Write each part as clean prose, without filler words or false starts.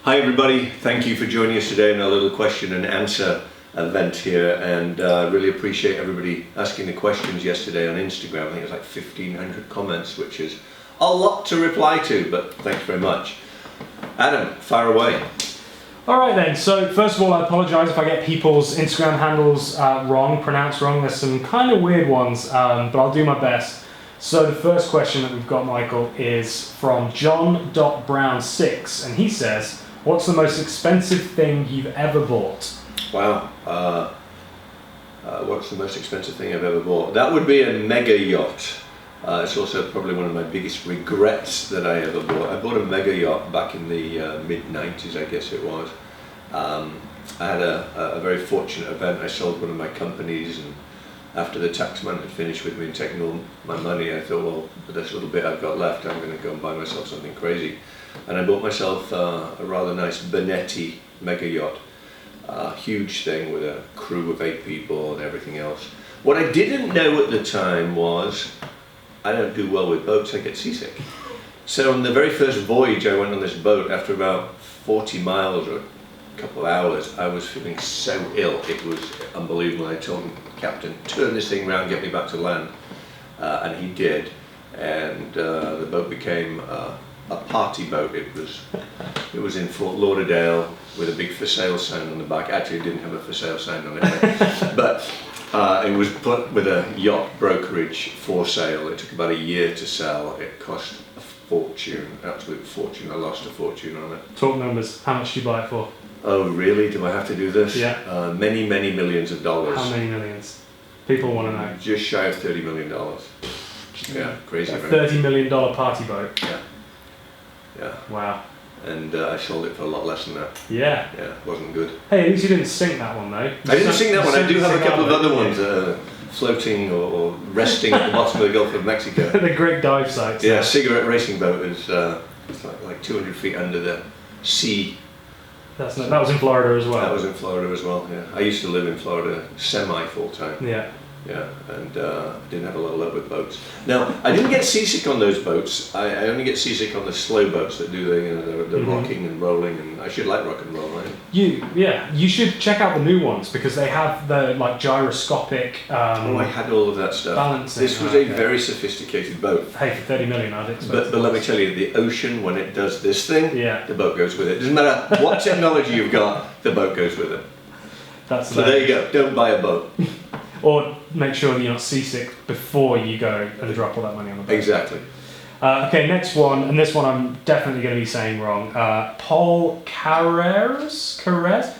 Hi everybody, thank you for joining us today in our little question and answer event here, and really appreciate everybody asking the questions yesterday on Instagram. I think it was like 1,500 comments, which is a lot to reply to, but thanks very much. Adam, fire away. Alright then, so first of all I apologise if I get people's Instagram handles pronounced wrong. There's some kind of weird ones, but I'll do my best. So the first question that we've got, Michael, is from John.Brown6, and he says, what's the most expensive thing you've ever bought? Wow, what's the most expensive thing I've ever bought? That would be a mega yacht. It's also probably one of my biggest regrets that I ever bought. I bought a mega yacht back in the mid-90s, I guess it was. I had a very fortunate event. I sold one of my companies, and after the taxman had finished with me and taken all my money, I thought, well, with this little bit I've got left, I'm going to go and buy myself something crazy. And I bought myself a rather nice Benetti mega yacht. A huge thing with a crew of 8 people and everything else. What I didn't know at the time was I don't do well with boats, I get seasick. So on the very first voyage I went on this boat, after about 40 miles or a couple of hours, I was feeling so ill. It was unbelievable. I told the captain, turn this thing around, get me back to land. And he did. And the boat became a party boat. It was in Fort Lauderdale with a big for sale sign on the back. Actually, it didn't have a for sale sign on it, but it was put with a yacht brokerage for sale. It took about a year to sell. It cost a fortune, absolute fortune. I lost a fortune on it. Talk numbers. How much did you buy it for? Oh really? Do I have to do this? Yeah. Many millions of dollars. How many millions? People want to know. Just shy of $30 million. Yeah, crazy. A $30 million party boat. Yeah. Yeah. Wow. And I sold it for a lot less than that. Yeah. Yeah, it wasn't good. Hey, at least you didn't sink that one though. I didn't sink that one. I do have a couple of other ones floating or resting at the bottom of the Gulf of Mexico. The great dive sites. Yeah, cigarette racing boat is it's like 200 feet under the sea. That was in Florida as well. That was in Florida as well, yeah. I used to live in Florida semi full time. Yeah. Yeah, and didn't have a lot of luck with boats. Now, I didn't get seasick on those boats. I only get seasick on the slow boats that do the rocking and rolling, and I should like rock and roll, right? You should check out the new ones because they have the like gyroscopic. Oh, I had all of that stuff. Balancing. This was a very sophisticated boat. Hey, for 30 million, I'd expect. But let me tell you, the ocean, when it does this thing, yeah, the boat goes with it. Doesn't matter what technology you've got, the boat goes with it. So there you go. Don't buy a boat. Or make sure that you're not seasick before you go and drop all that money on the boat. Exactly. Okay, next one, and this one I'm definitely going to be saying wrong. Paul Carreras, Polcarreres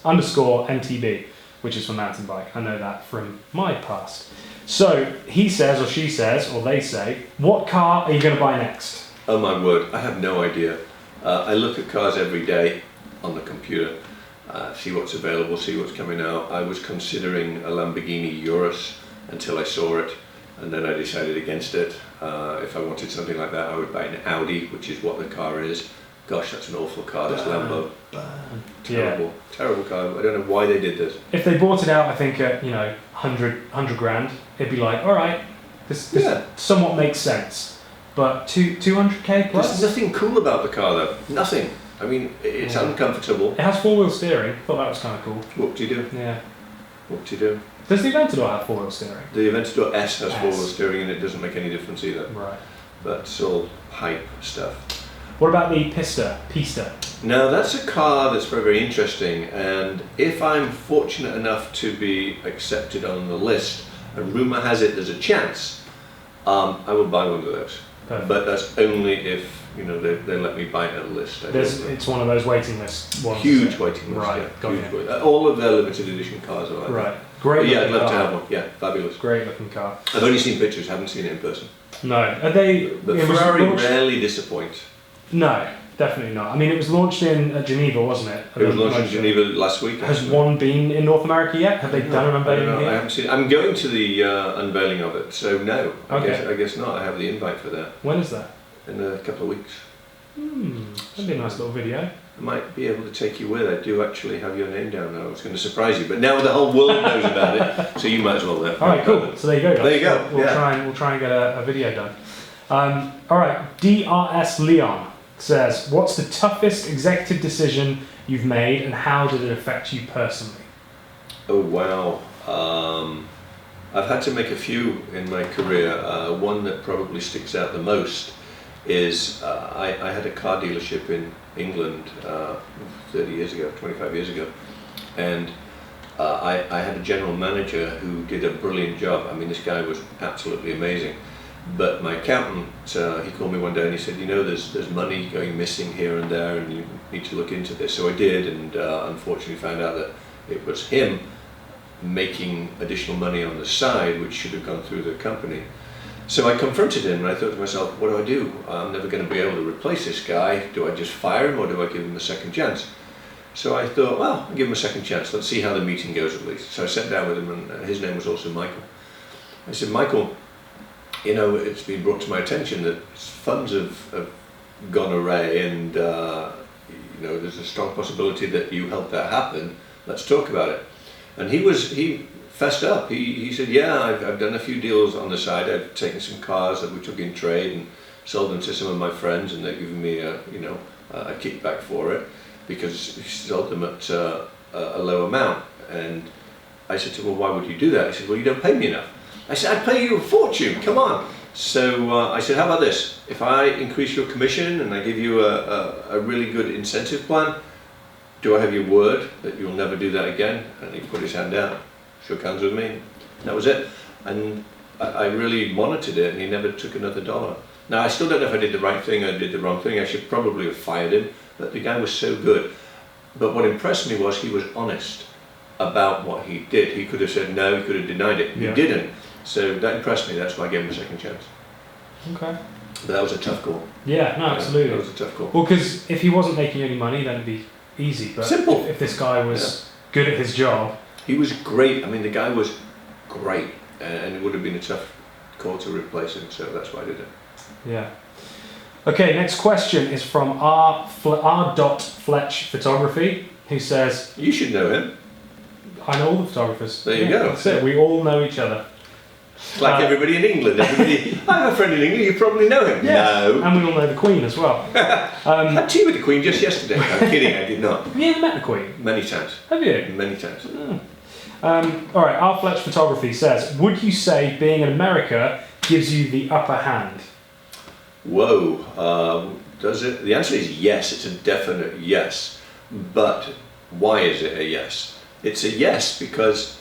_NTB, which is for mountain bike. I know that from my past. So he says, or she says, or they say, what car are you going to buy next? Oh my word, I have no idea. I look at cars every day on the computer. See what's available, see what's coming out. I was considering a Lamborghini Urus until I saw it, and then I decided against it. If I wanted something like that, I would buy an Audi, which is what the car is. Gosh, that's an awful car, this Lambo. Terrible, terrible car. I don't know why they did this. If they bought it out, I think at 100 grand, it'd be like, all right, this somewhat makes sense. But 200k plus. There's nothing cool about the car though. Nothing. I mean, it's uncomfortable. It has 4-wheel steering. Thought that was kind of cool. What do you do? Yeah. What do you do? Does the Aventador have 4-wheel steering? The Aventador S has 4-wheel steering, and it doesn't make any difference either. Right. But it's all hype stuff. What about the Pista? Now that's a car that's very interesting, and if I'm fortunate enough to be accepted on the list, and rumour has it there's a chance, I will buy one of those. Perfect. But that's only if they let me buy it at a list. It's one of those waiting list ones. Huge waiting list, right. Yeah. Huge all of their limited edition cars are like that. Right. Great. Yeah, I'd love to have one. Yeah, fabulous. Great looking car. I've only seen pictures, haven't seen it in person. No. Are they? But Ferrari rarely disappoint. No, definitely not. I mean, it was launched in Geneva, wasn't it? It was launched in Geneva last week. Has one been in North America yet? Have they done an unveiling here? I haven't seen it. I'm going to the unveiling of it, so no. Okay. I guess not. I have the invite for that. When is that? In a couple of weeks. That'd be a nice little video. I might be able to take you with. I do actually have your name down now. I was going to surprise you, but now the whole world knows about it, so you might as well. All right, cool. So there you go, guys. There you go. We'll try and get a video done. All right, DRS Leon says, what's the toughest executive decision you've made and how did it affect you personally? Oh wow, I've had to make a few in my career. One that probably sticks out the most is I had a car dealership in England 30 years ago, 25 years ago, and I had a general manager who did a brilliant job. I mean, this guy was absolutely amazing. But my accountant, he called me one day and he said, you know, there's money going missing here and there and you need to look into this. So I did, and unfortunately found out that it was him making additional money on the side, which should have gone through the company. So I confronted him and I thought to myself, what do? I'm never going to be able to replace this guy. Do I just fire him or do I give him a second chance? So I thought, well, I'll give him a second chance. Let's see how the meeting goes at least. So I sat down with him, and his name was also Michael. I said, Michael, you know, it's been brought to my attention that funds have gone awry, and you know, there's a strong possibility that you helped that happen. Let's talk about it. And he fessed up. He said, yeah, I've done a few deals on the side. I've taken some cars that we took in trade and sold them to some of my friends, and they've given me a kickback for it, because he sold them at a low amount. And I said to him, well, why would you do that? He said, well, you don't pay me enough. I said, I'd pay you a fortune, come on. So I said, how about this? If I increase your commission and I give you a really good incentive plan, do I have your word that you'll never do that again? And he put his hand out, shook hands with me. That was it. And I really monitored it, and he never took another dollar. Now, I still don't know if I did the right thing or did the wrong thing. I should probably have fired him, but the guy was so good. But what impressed me was he was honest about what he did. He could have said no, he could have denied it. He didn't. So that impressed me. That's why I gave him a second chance. Okay. But that was a tough call. Yeah, no, absolutely. That was a tough call. Well, because if he wasn't making any money, then it'd be easy. But simple. If this guy was good at his job. He was great. I mean, the guy was great. And it would have been a tough call to replace him. So that's why I did it. Yeah. Okay, next question is from R.Fletch Photography, who says, you should know him. I know all the photographers. There you go. That's it. We all know each other. Like everybody in England. I have a friend in England, you probably know him. Yeah. No. And we all know the Queen as well. I had tea with the Queen just yesterday. I'm kidding, I did not. Have you ever met the Queen? Many times. Have you? Many times. All right, R. Fletch Photography says, would you say being in America gives you the upper hand? Whoa. Does it? The answer is yes. It's a definite yes. But why is it a yes? It's a yes because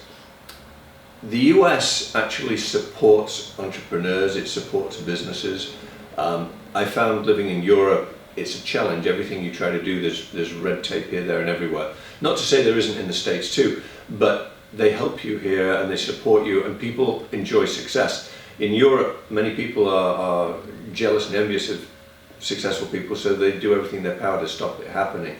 the US actually supports entrepreneurs, it supports businesses. I found living in Europe, it's a challenge. Everything you try to do, there's red tape here, there and everywhere. Not to say there isn't in the States too, but they help you here and they support you, and people enjoy success. In Europe, many people are jealous and envious of successful people, so they do everything in their power to stop it happening.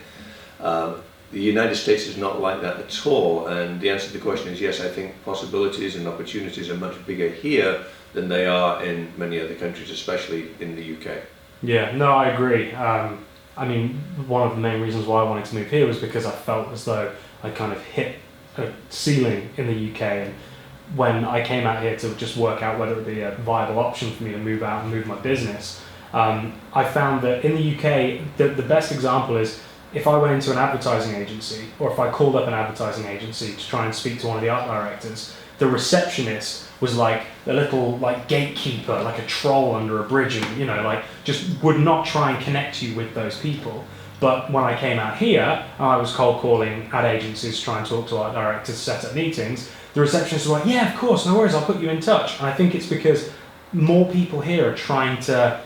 The United States is not like that at all, and the answer to the question is yes. I think possibilities and opportunities are much bigger here than they are in many other countries, especially in the UK. Yeah, no, I agree. I mean, one of the main reasons why I wanted to move here was because I felt as though I kind of hit a ceiling in the UK, and when I came out here to just work out whether it would be a viable option for me to move out and move my business, I found that in the UK, the best example is if I went into an advertising agency, or if I called up an advertising agency to try and speak to one of the art directors, the receptionist was like a little gatekeeper, like a troll under a bridge, and just would not try and connect you with those people. But when I came out here, I was cold calling ad agencies, trying to talk to art directors, set up meetings. The receptionist was like, yeah, of course, no worries, I'll put you in touch. And I think it's because more people here are trying to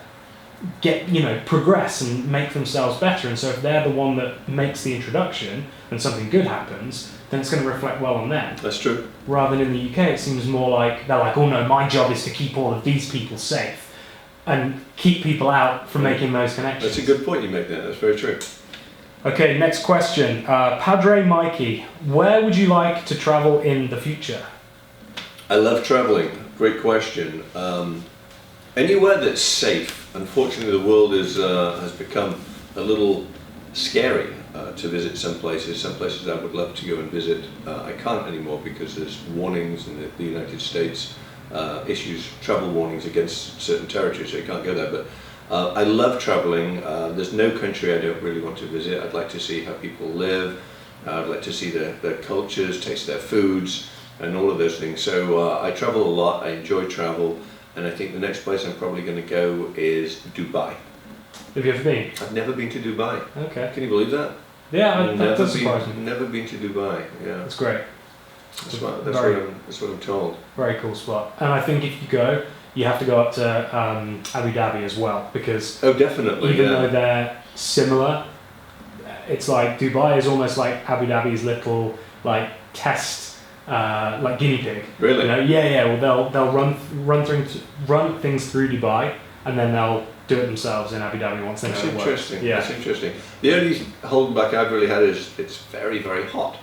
progress and make themselves better, and so if they're the one that makes the introduction and something good happens, then it's going to reflect well on them. That's true. Rather than in the UK, it seems more like they're like, oh no, my job is to keep all of these people safe and keep people out from making those connections. That's a good point you make there. That's very true. Okay, next question. Padre Mikey, where would you like to travel in the future? I love traveling. Great question. Anywhere that's safe. Unfortunately, the world has become a little scary to visit some places. Some places I would love to go and visit, I can't anymore because there's warnings in the United States issues travel warnings against certain territories, so you can't go there. But I love traveling. There's no country I don't really want to visit. I'd like to see how people live. I'd like to see their cultures, taste their foods, and all of those things. So I travel a lot. I enjoy travel, and I think the next place I'm probably going to go is Dubai. Have you ever been? I've never been to Dubai. Okay. Can you believe that? Yeah, that does surprise me. Never been to Dubai. Yeah. That's great. That's what I'm told. Very cool spot. And I think if you go, you have to go up to Abu Dhabi as well, because definitely, even though they're similar, it's like Dubai is almost like Abu Dhabi's little like test, like guinea pig. Really? You know? Yeah. Well, they'll run things through Dubai, and then they'll do it themselves in Abu Dhabi once they know it works. That's interesting. Yeah. That's interesting. The only holdback I've really had is it's very, very hot,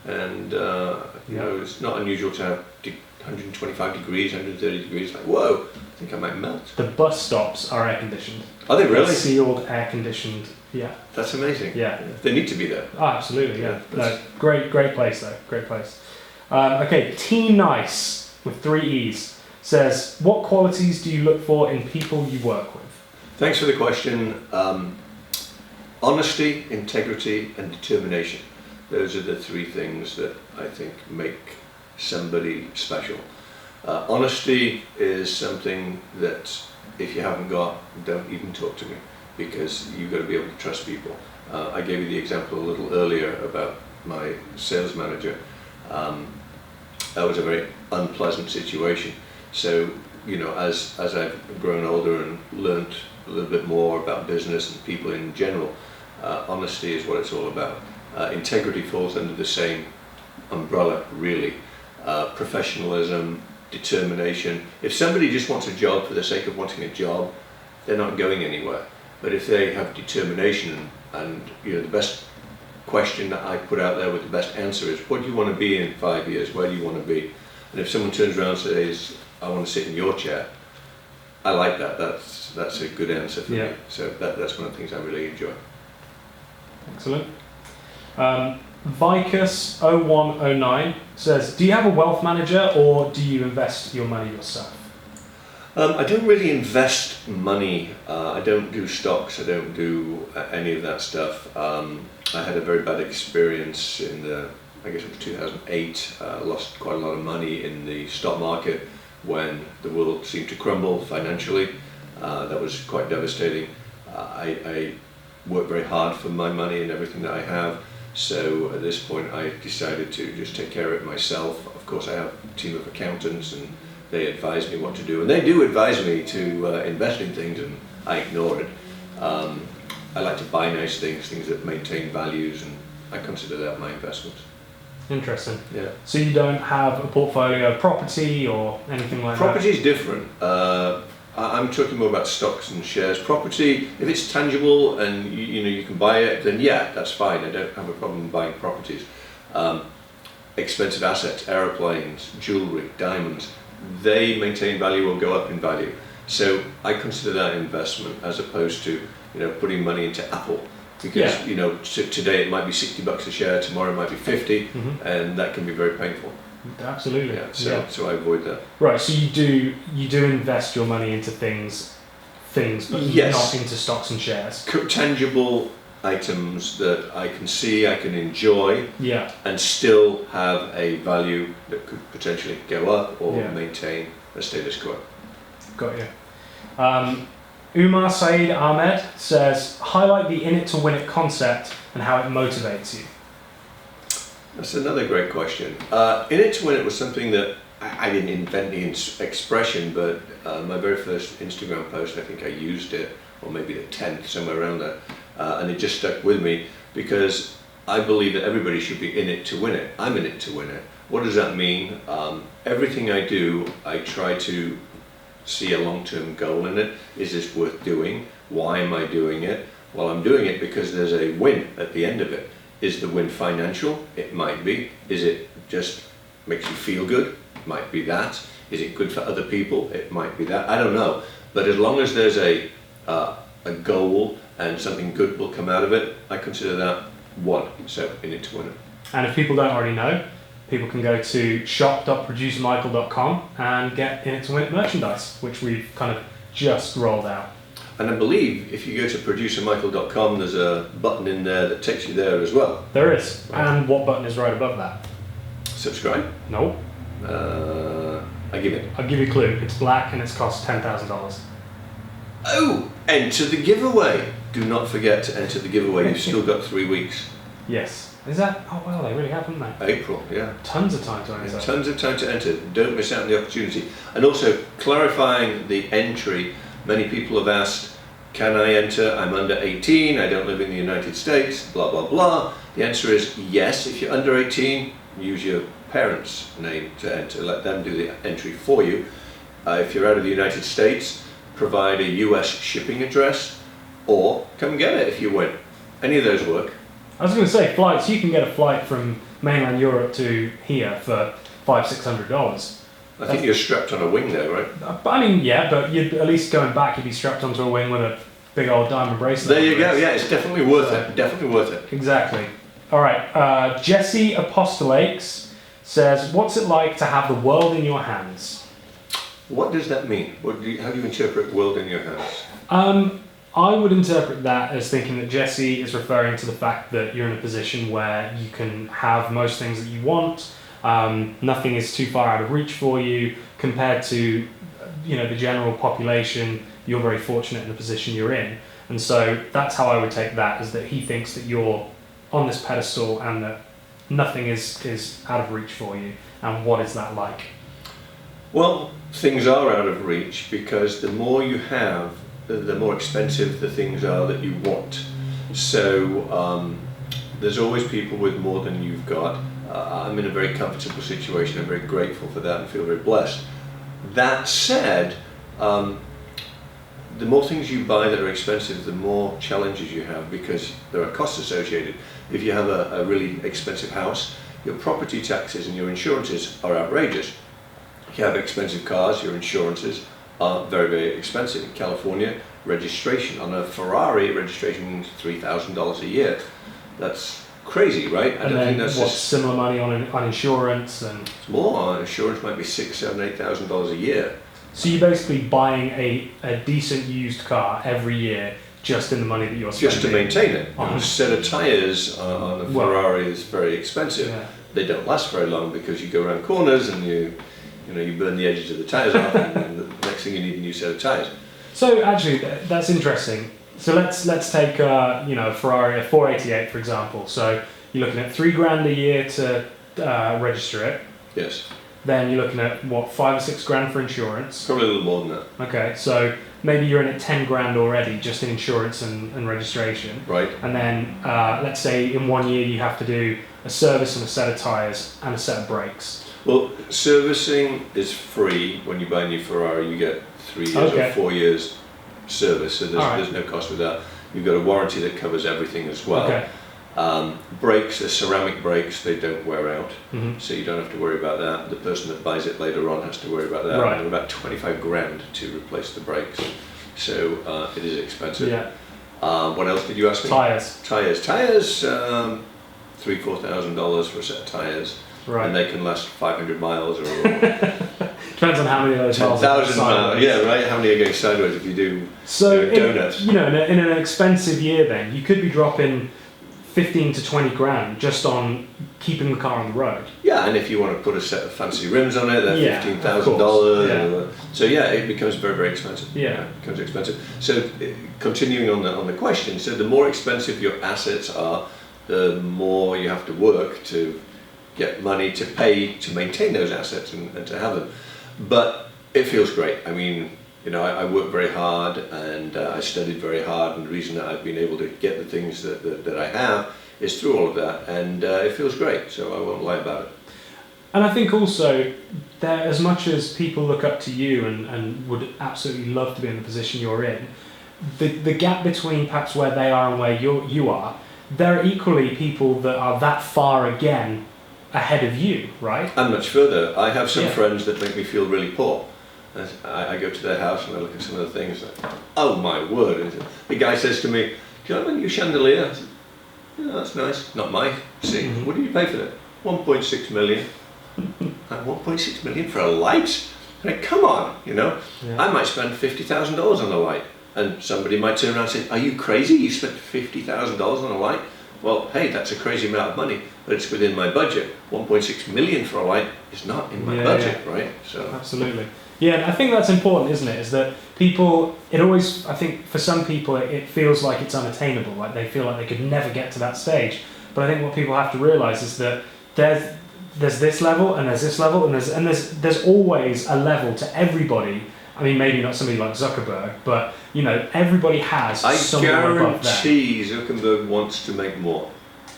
and you know, it's not unusual to have 125 degrees, 130 degrees. Like, whoa, I think I might melt. The bus stops are air conditioned. Are they really? They're sealed, air conditioned. Yeah. That's amazing. Yeah. They need to be there. Oh, absolutely. Yeah. No, great place though. Great place. Okay, T Nice with 3 E's says, what qualities do you look for in people you work with? Thanks for the question. Honesty, integrity, and determination. Those are the 3 things that I think make somebody special. Honesty is something that if you haven't got, don't even talk to me, because you've got to be able to trust people. I gave you the example a little earlier about my sales manager. That was a very unpleasant situation. So, you know, as I've grown older and learnt a little bit more about business and people in general, honesty is what it's all about. Integrity falls under the same umbrella, really. Professionalism, determination. If somebody just wants a job for the sake of wanting a job, they're not going anywhere. But if they have determination, and you know, the best question that I put out there with the best answer is, what do you want to be in 5 years? Where do you want to be? And if someone turns around and says, I want to sit in your chair, I like that. That's a good answer for me. So that's one of the things I really enjoy. Excellent. Vicus0109 says, do you have a wealth manager or do you invest your money yourself? I don't really invest money. I don't do stocks. I don't do any of that stuff. I had a very bad experience in I guess it was 2008. Lost quite a lot of money in the stock market when the world seemed to crumble financially. That was quite devastating. I work very hard for my money and everything that I have. So at this point I decided to just take care of it myself. Of course I have a team of accountants and they advise me what to do. And they do advise me to invest in things, and I ignore it. I like to buy nice things that maintain values, and I consider that my investment. Interesting. Yeah. So you don't have a portfolio of property or anything like Property is different. I'm talking more about stocks and shares. Property, if it's tangible and you know you can buy it, then yeah, that's fine. I don't have a problem buying properties. Expensive assets, aeroplanes, jewelry, diamonds, they maintain value or go up in value. So I consider that investment as opposed to putting money into Apple, because today it might be $60 a share, tomorrow it might be 50, and that can be very painful. Absolutely. So I avoid that. Right. So you do invest your money into things, but not into stocks and shares. Tangible items that I can see, I can enjoy, and still have a value that could potentially go up or maintain a status quo. Got you. Umar Saeed Ahmed says, highlight the in it to win it concept and how it motivates you. That's another great question. In it to win it was something that I didn't invent the expression, but my very first Instagram post, I think I used it, or maybe the 10th, somewhere around there, and it just stuck with me because I believe that everybody should be in it to win it. I'm in it to win it. What does that mean? Everything I do, I try to see a long-term goal in it. Is this worth doing? Why am I doing it? Well, I'm doing it because there's a win at the end of it. Is the win financial? It might be. Is it just makes you feel good? It might be that. Is it good for other people? It might be that. I don't know. But as long as there's a goal and something good will come out of it, I consider that one. So in it to win it. And if people don't already know, people can go to shop.producermichael.com and get In It to Win It merchandise, which we've kind of just rolled out. And I believe if you go to ProducerMichael.com, there's a button in there that takes you there as well. There is. And what button is right above that? Subscribe? No. I give it. I'll give you a clue. It's black and it's cost $10,000. Oh, enter the giveaway. Do not forget to enter the giveaway. You've still got 3 weeks. Yes. Is that? Oh, well, they really have, haven't they? April, yeah. Tons of time to enter. Tons of time to enter. Don't miss out on the opportunity. And also, clarifying the entry, many people have asked, can I enter? I'm under 18, I don't live in the United States, blah, blah, blah. The answer is yes. If you're under 18, use your parents' name to enter. Let them do the entry for you. If you're out of the United States, provide a US shipping address, or come get it if you win. Any of those work. I was going to say flights. You can get a flight from mainland Europe to here for $500-600. I think you're strapped on a wing there, right? But I mean, yeah, but you'd at least going back, you'd be strapped onto a wing with a big old diamond bracelet. There you go. Yeah, it's definitely worth it. Definitely worth it. Exactly. All right. Jesse Apostolates says, "What's it like to have the world in your hands?" What does that mean? How do you interpret world in your hands? I would interpret that as thinking that Jesse is referring to the fact that you're in a position where you can have most things that you want. Nothing is too far out of reach for you compared to, the general population. You're very fortunate in the position you're in, and so that's how I would take that, is that he thinks that you're on this pedestal and that nothing is out of reach for you. And what is that like? Well, things are out of reach because the more you have, the more expensive the things are that you want. So there's always people with more than you've got. I'm in a very comfortable situation. I'm very grateful for that and feel very blessed. That said, the more things you buy that are expensive, the more challenges you have because there are costs associated. If you have a really expensive house, your property taxes and your insurances are outrageous. If you have expensive cars, your insurances are very, very expensive. In California, registration on a Ferrari, registration is $3,000 a year. That's crazy, right? I don't think that's similar money on insurance and it's more. Insurance might be $6,000, $7,000, $8,000 a year. So you're basically buying a decent used car every year just in the money that you're spending. Just to maintain it. A set of tyres on a Ferrari is very expensive. Yeah. They don't last very long because you go around corners and you burn the edges of the tyres off, and the next thing you need a new set of tyres. So actually, that's interesting. So let's take a Ferrari, a 488 for example. So you're looking at $3,000 a year to register it. Yes. Then you're looking at what, $5 or $6,000 for insurance. Probably a little more than that. Okay, so maybe you're in at $10,000 already just in insurance and registration. Right. And then let's say in 1 year you have to do a service and a set of tyres and a set of brakes. Well, servicing is free when you buy a new Ferrari. You get 3 years or 4 years service, so there's no cost with that. You've got a warranty that covers everything as well. Okay. Brakes are ceramic brakes, they don't wear out, so you don't have to worry about that. The person that buys it later on has to worry about that. Right. They're about $25,000 to replace the brakes, so it is expensive. Yeah. What else did you ask me? Tyres. Tyres, $3,000-4,000 for a set of tyres. Right. And they can last 500 miles or depends on how many of those 10,000 miles. Yeah, right. How many are going sideways if you do donuts? In an expensive year, then you could be dropping 15 to 20 grand just on keeping the car on the road. Yeah, and if you want to put a set of fancy rims on it, they're $15,000. Yeah. So yeah, it becomes very, very expensive. Yeah, it becomes expensive. So continuing on the question, so the more expensive your assets are, the more you have to work to get money to pay to maintain those assets and to have them. But it feels great. I mean, I work very hard and I studied very hard, and the reason that I've been able to get the things that I have is through all of that, and it feels great, so I won't lie about it. And I think also that as much as people look up to you and would absolutely love to be in the position you're in, the gap between perhaps where they are and where you are, there are equally people that are that far again ahead of you, right? And much further. I have some friends that make me feel really poor. I go to their house and I look at some of the things like, oh my word. And the guy says to me, do you have a new chandelier? I said, yeah, that's nice. Not mine. See, what did you pay for that? 1.6 million. Like 1.6 million for a light? Like, come on, you know. Yeah. I might spend $50,000 on a light, and somebody might turn around and say, "Are you crazy? You spent $50,000 on a light?" Well, hey, that's a crazy amount of money, but it's within my budget. 1.6 million for a light is not in my budget, right? So absolutely. Yeah, and I think that's important, isn't it? Is that people, it always, I think for some people it feels like it's unattainable, like they feel like they could never get to that stage. But I think what people have to realise is that there's this level and there's this level and there's always a level to everybody. I mean, maybe not somebody like Zuckerberg, but you know, everybody has. I somewhere above guarantee Zuckerberg wants to make more.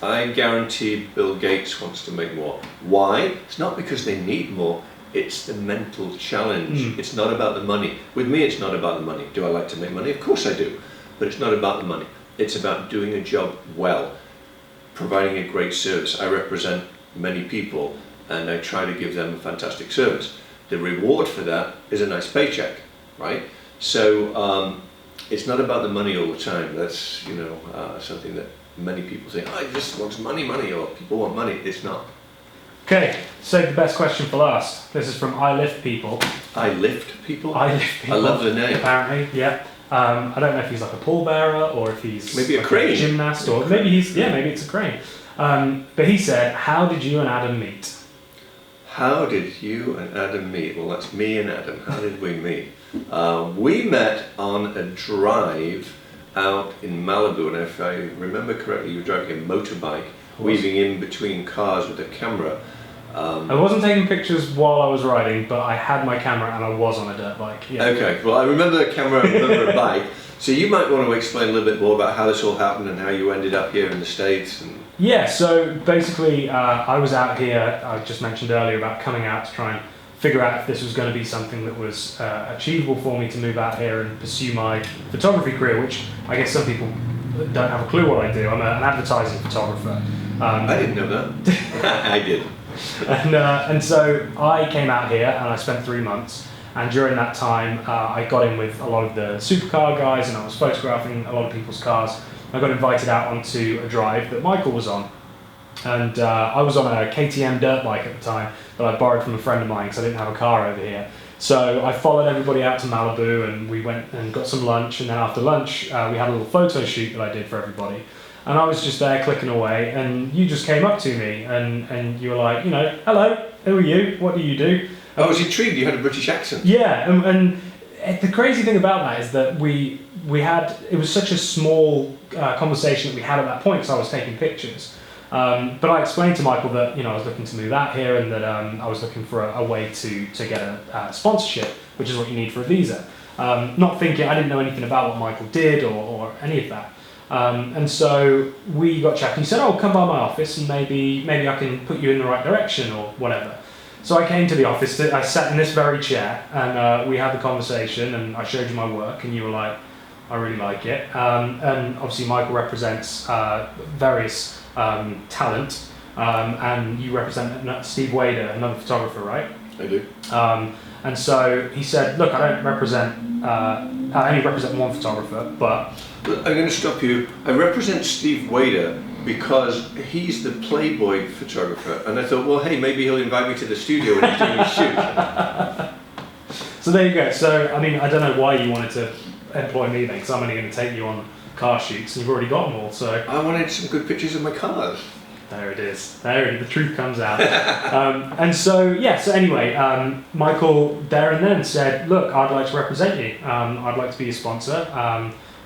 I guarantee Bill Gates wants to make more. Why? It's not because they need more. It's the mental challenge. It's not about the money. With me, it's not about the money. Do I like to make money? Of course I do. But it's not about the money. It's about doing a job well, providing a great service. I represent many people and I try to give them a fantastic service. The reward for that is a nice paycheck, right? So it's not about the money all the time. That's, you know, something that many people think, oh, I just want money, or people want money. It's not. Okay, save the best question for last. This is from I Lift People. I Lift People? I Lift People. I love the name. Apparently, yeah. I don't know if he's like a pallbearer or if he's maybe like a crane. A gymnast, or maybe he's, yeah, maybe it's a crane. But he said, how did you and Adam meet? How did you and Adam meet? Well, that's me and Adam. How did we meet? We met on a drive out in Malibu, and if I remember correctly, you were driving a motorbike, weaving in between cars with a camera. I wasn't taking pictures while I was riding, but I had my camera and I was on a dirt bike. Yeah. Okay, well, I remember a camera, I remember a bike. So you might want to explain a little bit more about how this all happened and how you ended up here in the States. And yeah, so basically I was out here, I just mentioned earlier about coming out to try and figure out if this was going to be something that was achievable for me to move out here and pursue my photography career, which I guess some people don't have a clue what I do. I'm an advertising photographer. I didn't know that. I did. And so I came out here and I spent 3 months, and during that time I got in with a lot of the supercar guys and I was photographing a lot of people's cars. I got invited out onto a drive that Michael was on, and I was on a KTM dirt bike at the time that I borrowed from a friend of mine because I didn't have a car over here. So I followed everybody out to Malibu and we went and got some lunch, and then after lunch we had a little photo shoot that I did for everybody. And I was just there clicking away, and you just came up to me and you were like, you know, hello, who are you? What do you do? I was intrigued, you had a British accent. Yeah, and the crazy thing about that is that we had, it was such a small conversation that we had at that point because I was taking pictures. But I explained to Michael that, you know, I was looking to move out here and that I was looking for a way to get a sponsorship, which is what you need for a visa. Not thinking, I didn't know anything about what Michael did or any of that. And so we got chatting. He said, oh, come by my office and maybe I can put you in the right direction or whatever. So I came to the office, I sat in this very chair and we had the conversation and I showed you my work and you were like, I really like it. And obviously Michael represents various talent and you represent Steve Wader, another photographer, right? I do. And so he said, look, I only represent one photographer, but... I'm going to stop you. I represent Steve Wader because he's the Playboy photographer, and I thought, well, hey, maybe he'll invite me to the studio when he's doing his shoot. So there you go. So, I mean, I don't know why you wanted to employ me then, because I'm only going to take you on car shoots, and you've already got them all, so... I wanted some good pictures of my cars. There it is. There it is. The truth comes out. And so, yeah, so anyway, Michael there and then said, look, I'd like to represent you. I'd like to be your sponsor.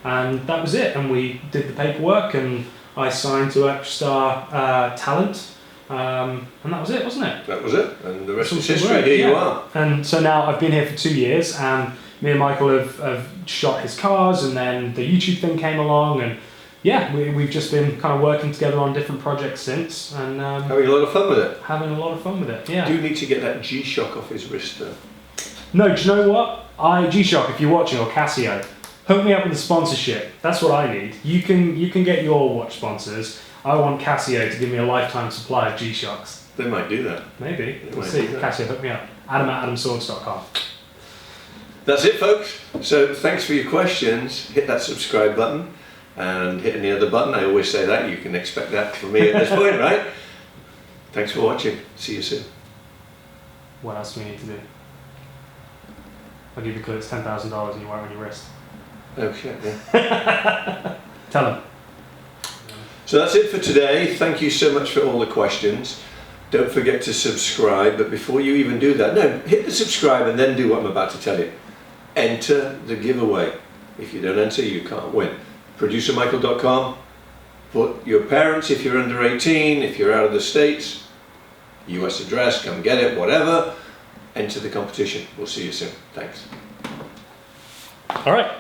And that was it. And we did the paperwork and I signed to Extra Talent. And that was it, wasn't it? That was it. And the rest is history. Here you are. And so now I've been here for 2 years and me and Michael have shot his cars, and then the YouTube thing came along, and yeah, we've just been kind of working together on different projects since, and having a lot of fun with it. Having a lot of fun with it, yeah. Do you need to get that G-Shock off his wrist though? No, do you know what? G-Shock, if you're watching, or Casio, hook me up with a sponsorship. That's what I need. You can get your watch sponsors. I want Casio to give me a lifetime supply of G-Shocks. They might do that. Maybe. We'll see. Casio, hook me up. Adam@adamswords.com. That's it, folks. So thanks for your questions. Hit that subscribe button. And hit any other button. I always say that. You can expect that from me at this point, right? Thanks for watching. See you soon. What else do we need to do? I'll give you a clue, it's $10,000 and you wear it on your wrist. Oh shit, yeah. Tell them. So that's it for today. Thank you so much for all the questions. Don't forget to subscribe, but before you even do that, no, hit the subscribe and then do what I'm about to tell you. Enter the giveaway. If you don't enter, you can't win. ProducerMichael.com. Put your parents, if you're under 18, if you're out of the States, US address, come get it, whatever. Enter the competition. We'll see you soon. Thanks. All right.